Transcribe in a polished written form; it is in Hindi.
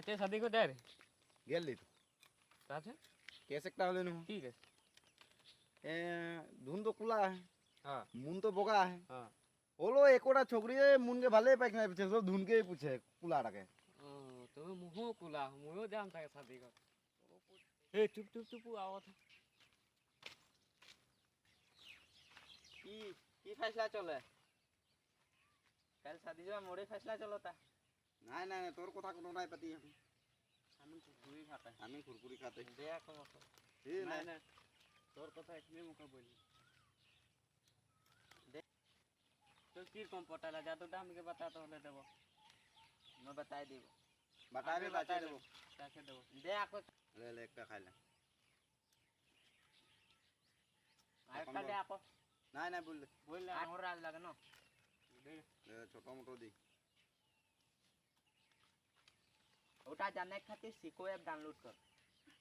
चाचे शादी को तैयार गेल ली तू चाचे कैसे एकटा होले नु ठीक है धुन तो खुला है हाँ मुन तो बोगा है हाँ ओलो एकोटा छोकरी मुन के भाले पैक नहीं पूछे सब धुन के ही पूछे कुला रखे तुम्हें मुँह कुला मुँह जानता है शादी का ए चुप चुप चुप आओ था की फैसला चले कल शादी जो मोड़े फैसला चलता नहीं नहीं तोर कथा कोनो नहीं पति है हम खुरकुरी खाते हमें कुरकुरी खाते दया को ए नहीं नहीं नहीं तोर कथा इसलिए मुका बोली तो की कम पटाला जा तो दाम के बता तो ले देबो मैं बता देबो बता भी बता देबो चाचे देबो दया को ले ले एकटा खा ले आय का दया को नहीं नहीं बोल बोल और राज लगे ना दे ले छोटा मोटो दी ओटा जानने खातिर सिको ऐप डाउनलोड कर